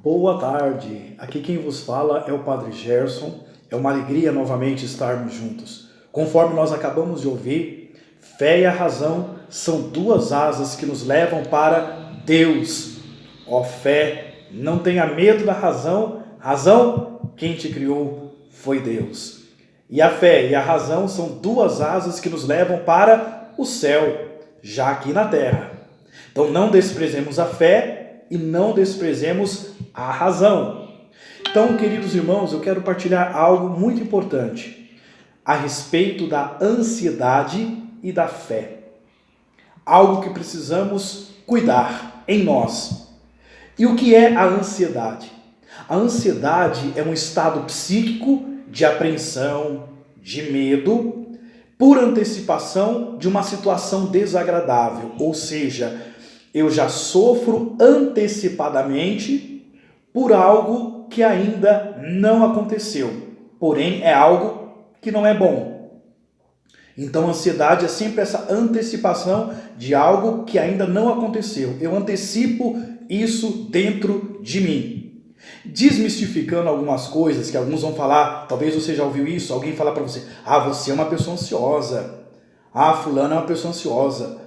Boa tarde, aqui quem vos fala é o Padre Gerson, é uma alegria novamente estarmos juntos. Conforme nós acabamos de ouvir, fé e a razão são duas asas que nos levam para Deus. Ó fé, não tenha medo da razão, quem te criou foi Deus. E a fé e a razão são duas asas que nos levam para o céu, já aqui na terra. Então não desprezemos a fé e não desprezemos a razão. Então, queridos irmãos, eu quero partilhar algo muito importante a respeito da ansiedade e da fé. Algo que precisamos cuidar em nós. E o que é a ansiedade? A ansiedade é um estado psíquico de apreensão, de medo, por antecipação de uma situação desagradável, ou seja, eu já sofro antecipadamente por algo que ainda não aconteceu, porém é algo que não é bom. Então, a ansiedade é sempre essa antecipação de algo que ainda não aconteceu. Eu antecipo isso dentro de mim. Desmistificando algumas coisas que alguns vão falar, talvez você já ouviu isso, alguém falar para você, você é uma pessoa ansiosa, fulano é uma pessoa ansiosa.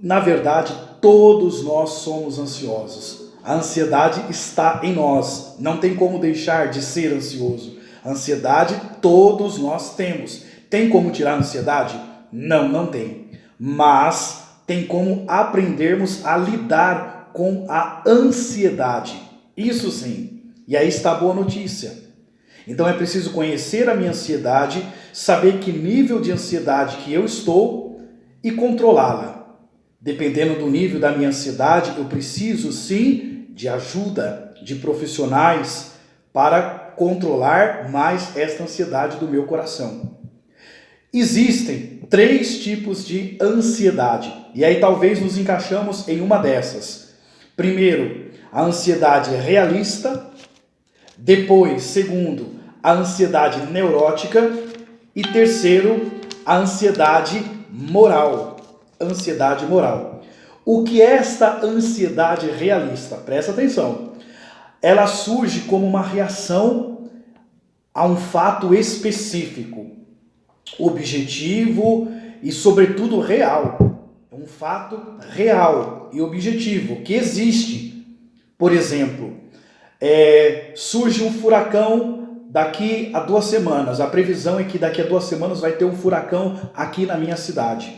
Na verdade, todos nós somos ansiosos. A ansiedade está em nós. Não tem como deixar de ser ansioso. A ansiedade todos nós temos. Tem como tirar a ansiedade? Não, não tem. Mas tem como aprendermos a lidar com a ansiedade. Isso sim. E aí está a boa notícia. Então é preciso conhecer a minha ansiedade, saber que nível de ansiedade que eu estou e controlá-la. Dependendo do nível da minha ansiedade, eu preciso sim de ajuda de profissionais para controlar mais esta ansiedade do meu coração. Existem 3 tipos de ansiedade, e aí talvez nos encaixamos em uma dessas. Primeiro, a ansiedade realista. Depois, segundo, a ansiedade neurótica. E terceiro, a ansiedade moral. Ansiedade moral. O que é esta ansiedade realista? Presta atenção. Ela surge como uma reação a um fato específico, objetivo e, sobretudo, real. É um fato real e objetivo que existe. Por exemplo, surge um furacão daqui a 2 semanas. A previsão é que daqui a 2 semanas vai ter um furacão aqui na minha cidade.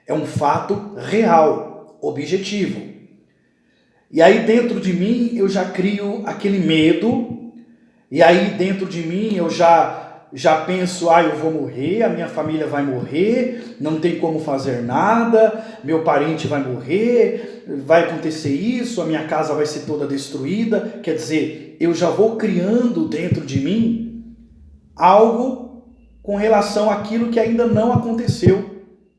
É um fato real, objetivo. E aí dentro de mim eu já crio aquele medo. E aí dentro de mim eu já penso, eu vou morrer, a minha família vai morrer, não tem como fazer nada, meu parente vai morrer, vai acontecer isso, a minha casa vai ser toda destruída. Quer dizer, eu já vou criando dentro de mim algo com relação àquilo que ainda não aconteceu.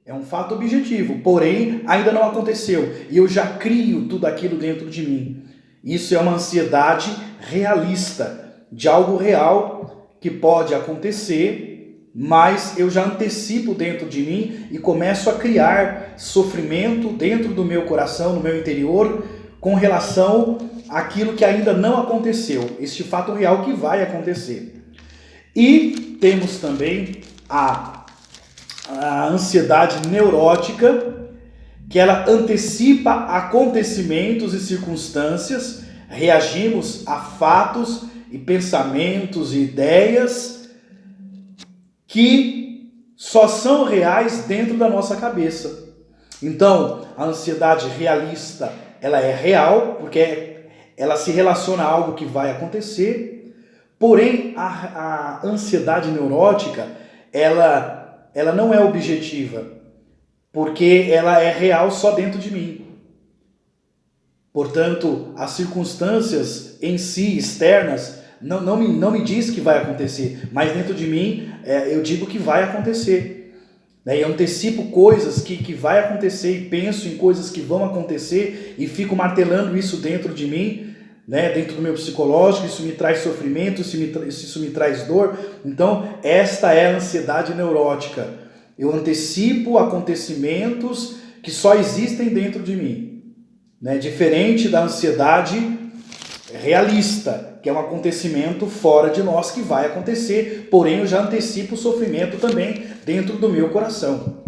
É um fato objetivo, porém ainda não aconteceu. E eu já crio tudo aquilo dentro de mim. Isso é uma ansiedade realista, de algo real que pode acontecer, mas eu já antecipo dentro de mim e começo a criar sofrimento dentro do meu coração, no meu interior, com relação àquilo que ainda não aconteceu. Este fato real que vai acontecer. E temos também a ansiedade neurótica, que ela antecipa acontecimentos e circunstâncias, reagimos a fatos e pensamentos e ideias que só são reais dentro da nossa cabeça. Então, a ansiedade realista, ela é real, porque ela se relaciona a algo que vai acontecer, porém a ansiedade neurótica, ela não é objetiva, porque ela é real só dentro de mim. Portanto, as circunstâncias em si, externas, não me diz que vai acontecer, mas dentro de mim eu digo que vai acontecer. Eu antecipo coisas que vai acontecer e penso em coisas que vão acontecer e fico martelando isso dentro de mim, dentro do meu psicológico. Isso me traz sofrimento, isso me traz dor. Então, esta é a ansiedade neurótica. Eu antecipo acontecimentos que só existem dentro de mim. Diferente da ansiedade realista, que é um acontecimento fora de nós que vai acontecer, porém eu já antecipo o sofrimento também dentro do meu coração.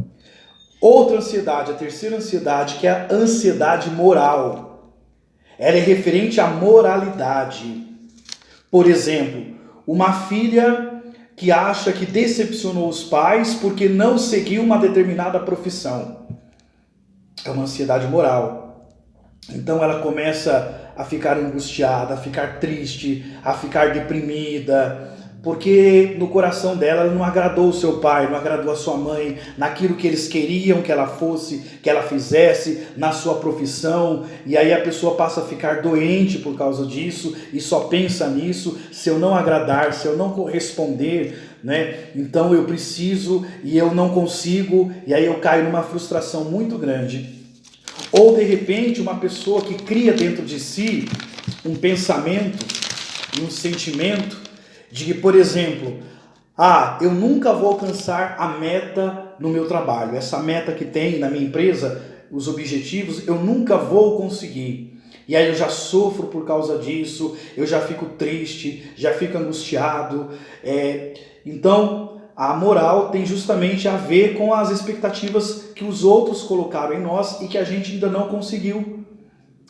Outra ansiedade, a terceira ansiedade, que é a ansiedade moral. Ela é referente à moralidade. Por exemplo, uma filha que acha que decepcionou os pais porque não seguiu uma determinada profissão. É uma ansiedade moral. Então ela começa a ficar angustiada, a ficar triste, a ficar deprimida, porque no coração dela ela não agradou o seu pai, não agradou a sua mãe, naquilo que eles queriam que ela fosse, que ela fizesse, na sua profissão, e aí a pessoa passa a ficar doente por causa disso, e só pensa nisso, se eu não agradar, se eu não corresponder, né? Então eu preciso e eu não consigo, e aí eu caio numa frustração muito grande. Ou de repente uma pessoa que cria dentro de si um pensamento, um sentimento de que, por exemplo, eu nunca vou alcançar a meta no meu trabalho. Essa meta que tem na minha empresa, os objetivos, eu nunca vou conseguir. E aí eu já sofro por causa disso, eu já fico triste, já fico angustiado. Então, a moral tem justamente a ver com as expectativas que os outros colocaram em nós e que a gente ainda não conseguiu,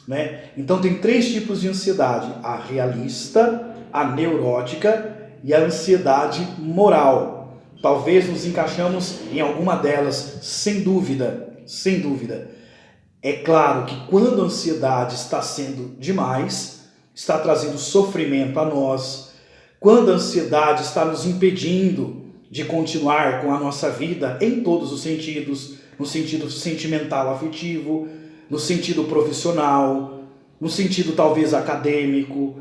né? Então tem 3 tipos de ansiedade: a realista, a neurótica e a ansiedade moral. Talvez nos encaixamos em alguma delas, sem dúvida, sem dúvida. É claro que quando a ansiedade está sendo demais, está trazendo sofrimento a nós, quando a ansiedade está nos impedindo de continuar com a nossa vida em todos os sentidos, no sentido sentimental, afetivo, no sentido profissional, no sentido talvez acadêmico,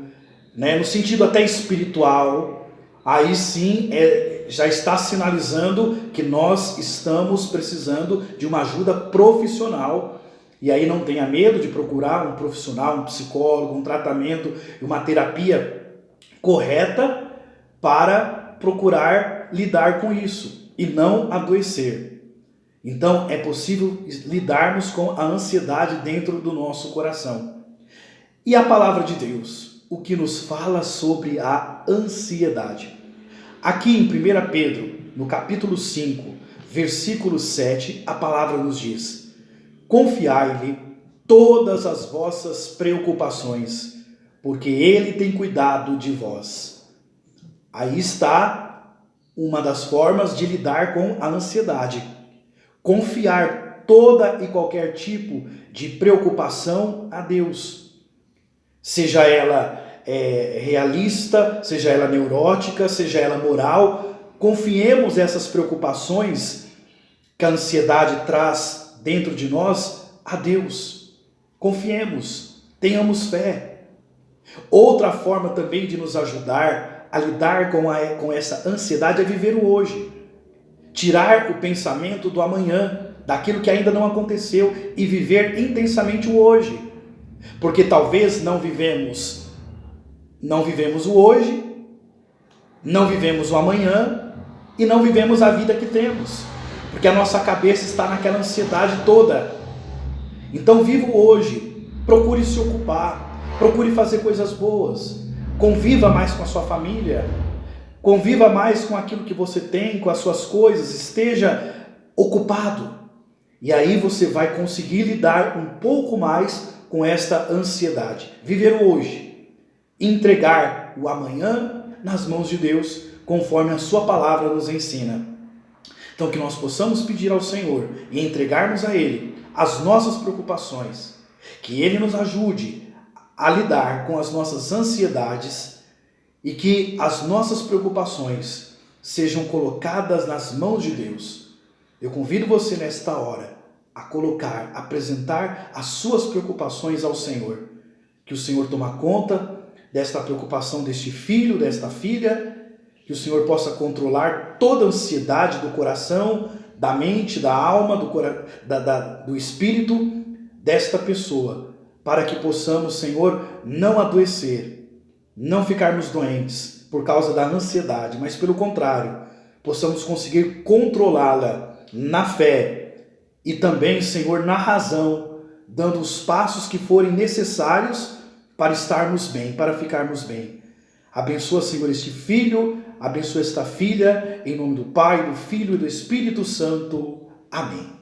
né, no sentido até espiritual, aí sim já está sinalizando que nós estamos precisando de uma ajuda profissional. E aí não tenha medo de procurar um profissional, um psicólogo, um tratamento, uma terapia correta para procurar lidar com isso e não adoecer. Então é possível lidarmos com a ansiedade dentro do nosso coração. E a palavra de Deus, o que nos fala sobre a ansiedade? Aqui em 1 Pedro, no capítulo 5, versículo 7, a palavra nos diz: confiai-lhe todas as vossas preocupações, porque ele tem cuidado de vós. Aí está uma das formas de lidar com a ansiedade. Confiar toda e qualquer tipo de preocupação a Deus. Seja ela realista, seja ela neurótica, seja ela moral, confiemos essas preocupações que a ansiedade traz dentro de nós a Deus. Confiemos, tenhamos fé. Outra forma também de nos ajudar a lidar com essa ansiedade é viver o hoje. Tirar o pensamento do amanhã, daquilo que ainda não aconteceu, e viver intensamente o hoje. Porque talvez não vivemos o hoje, não vivemos o amanhã e não vivemos a vida que temos. Porque a nossa cabeça está naquela ansiedade toda. Então viva o hoje, procure se ocupar, procure fazer coisas boas. Conviva mais com a sua família, conviva mais com aquilo que você tem, com as suas coisas, esteja ocupado. E aí você vai conseguir lidar um pouco mais com esta ansiedade. Viver o hoje, entregar o amanhã nas mãos de Deus, conforme a sua palavra nos ensina. Então que nós possamos pedir ao Senhor e entregarmos a Ele as nossas preocupações, que Ele nos ajude a lidar com as nossas ansiedades e que as nossas preocupações sejam colocadas nas mãos de Deus. Eu convido você nesta hora a apresentar as suas preocupações ao Senhor. Que o Senhor tome conta desta preocupação deste filho, desta filha, que o Senhor possa controlar toda a ansiedade do coração, da mente, da alma, do espírito desta pessoa, para que possamos, Senhor, não adoecer, não ficarmos doentes por causa da ansiedade, mas pelo contrário, possamos conseguir controlá-la na fé e também, Senhor, na razão, dando os passos que forem necessários para estarmos bem, para ficarmos bem. Abençoa, Senhor, este filho, abençoa esta filha, em nome do Pai, do Filho e do Espírito Santo. Amém.